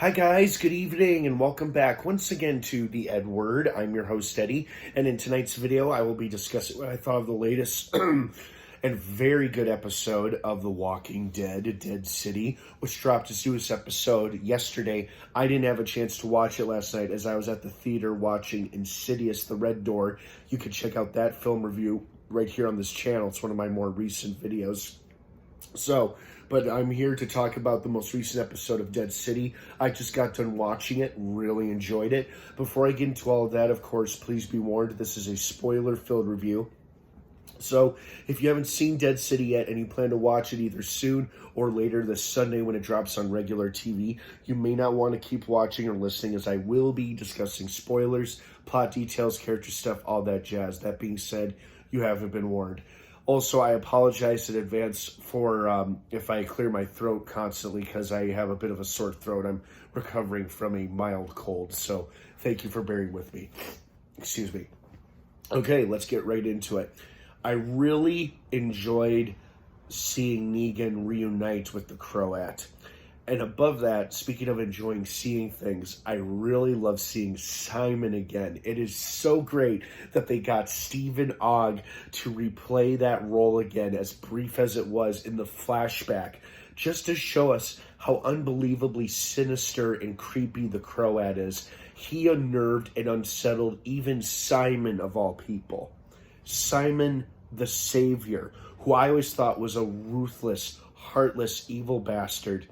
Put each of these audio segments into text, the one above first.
Hi guys, good evening and welcome back once again to the EdWord. I'm your host Eddie, and in tonight's video I will be discussing what I thought of the latest and very good episode of The Walking Dead, Dead City, which dropped its newest episode yesterday. I didn't have a chance to watch it last night as I was at the theater watching Insidious: The Red Door. You can check out that film review right here on this channel. It's one of my more recent videos. But I'm here to talk about the most recent episode of Dead City. I just got done watching it, really enjoyed it. Before I get into all of that, of course, please be warned, this is a spoiler-filled review. So, if you haven't seen Dead City yet and you plan to watch it either soon or later this Sunday when it drops on regular TV, you may not want to keep watching or listening as I will be discussing spoilers, plot details, character stuff, all that jazz. That being said, you haven't been warned. Also, I apologize in advance for if I clear my throat constantly because I have a bit of a sore throat. I'm recovering from a mild cold, so thank you for bearing with me. Excuse me. Okay, let's get right into it. I really enjoyed seeing Negan reunite with the Croat. And above that, speaking of enjoying seeing things, I really love seeing Simon again. It is so great that they got Stephen Ogg to replay that role again, as brief as it was in the flashback, just to show us how unbelievably sinister and creepy the Croat is. He unnerved and unsettled even Simon, of all people. Simon the Savior, who I always thought was a ruthless, heartless, evil bastard.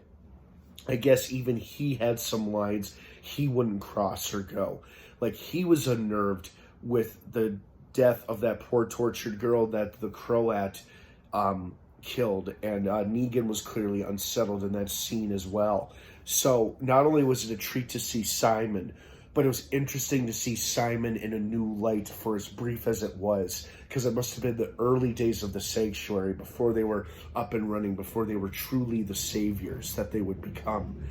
I guess even he had some lines he wouldn't cross or go. Like, he was unnerved with the death of that poor tortured girl that the Croat killed. And Negan was clearly unsettled in that scene as well. So not only was it a treat to see Simon, but it was interesting to see Simon in a new light for as brief as it was, because it must have been the early days of the Sanctuary, before they were up and running, before they were truly the saviors that they would become.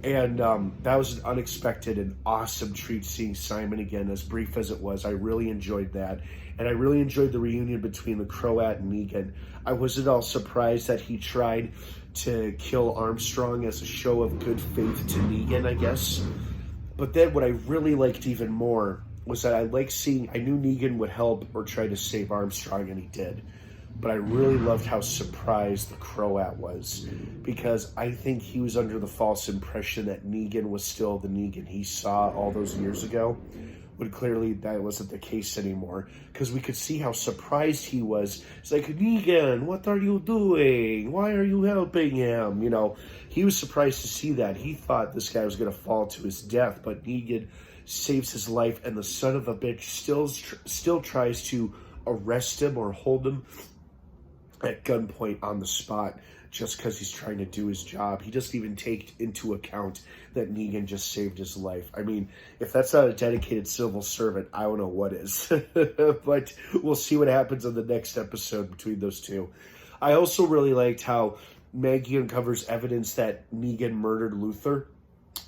And that was an unexpected and awesome treat, seeing Simon again, as brief as it was. I really enjoyed that. And I really enjoyed the reunion between the Croat and Negan. I wasn't all surprised that he tried to kill Armstrong as a show of good faith to Negan, I guess. But then what I really liked even more was that I knew Negan would help or try to save Armstrong, and he did. But I really loved how surprised the Croat was, because I think he was under the false impression that Negan was still the Negan he saw all those years ago, when clearly that wasn't the case anymore, because we could see how surprised he was. It's like, Negan, what are you doing? Why are you helping him? You know, he was surprised to see that. He thought this guy was going to fall to his death, but Negan saves his life, and the son of a bitch still tries to arrest him or hold him at gunpoint on the spot, just because he's trying to do his job. He doesn't even take into account that Negan just saved his life. I mean, if that's not a dedicated civil servant, I don't know what is. But we'll see what happens in the next episode between those two. I also really liked how Maggie uncovers evidence that Negan murdered Luther.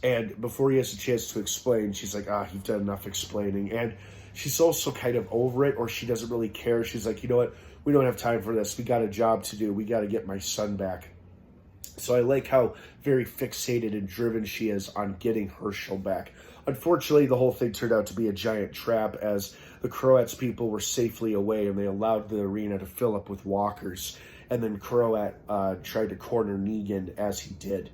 And before he has a chance to explain, she's like, you've done enough explaining. And she's also kind of over it, or she doesn't really care. She's like, you know what? We don't have time for this. We got a job to do. We got to get my son back. So I like how very fixated and driven she is on getting Herschel back. Unfortunately, the whole thing turned out to be a giant trap, as the Croat's people were safely away and they allowed the arena to fill up with walkers. And then Croat tried to corner Negan, as he did.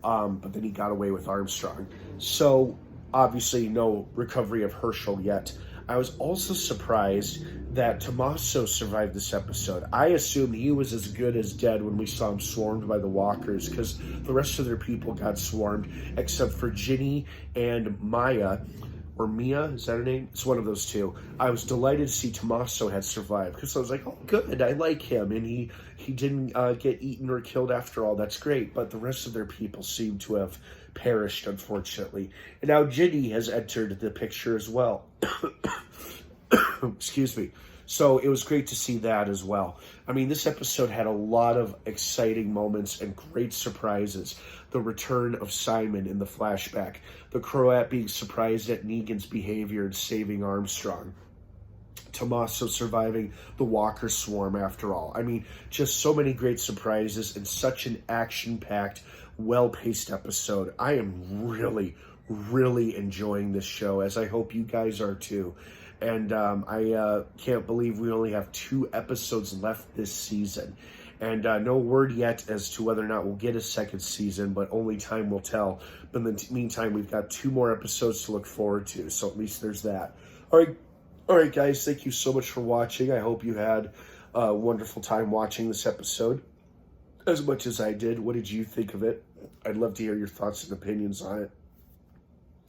But then he got away with Armstrong. So obviously no recovery of Herschel yet. I was also surprised that Tommaso survived this episode. I assumed he was as good as dead when we saw him swarmed by the walkers, because the rest of their people got swarmed, except for Ginny and Maya, or Mia, is that her name? It's one of those two. I was delighted to see Tommaso had survived, because I was like, oh, good, I like him, and he didn't get eaten or killed after all. That's great. But the rest of their people seem to have perished, unfortunately. And now Ginny has entered the picture as well. Excuse me. So it was great to see that as well. I mean, this episode had a lot of exciting moments and great surprises. The return of Simon in the flashback. The Croat being surprised at Negan's behavior and saving Armstrong. Tommaso surviving the Walker swarm after all. I mean, just so many great surprises and such an action-packed, well-paced episode. I am really enjoying this show, as I hope you guys are too. And I can't believe we only have 2 episodes left this season. And no word yet as to whether or not we'll get a second season, but only time will tell. But in the meantime, we've got 2 more episodes to look forward to, so at least there's that. All right, guys, thank you so much for watching. I hope you had a wonderful time watching this episode, as much as I did. What did you think of it? I'd love to hear your thoughts and opinions on it.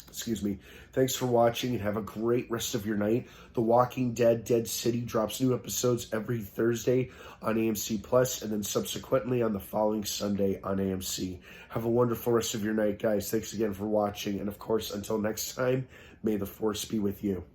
Excuse me. Thanks for watching, and have a great rest of your night. The Walking Dead Dead City drops new episodes every Thursday on AMC Plus, and then subsequently on the following Sunday on AMC. Have a wonderful rest of your night, guys. Thanks again for watching, and of course, until next time, may the Force be with you.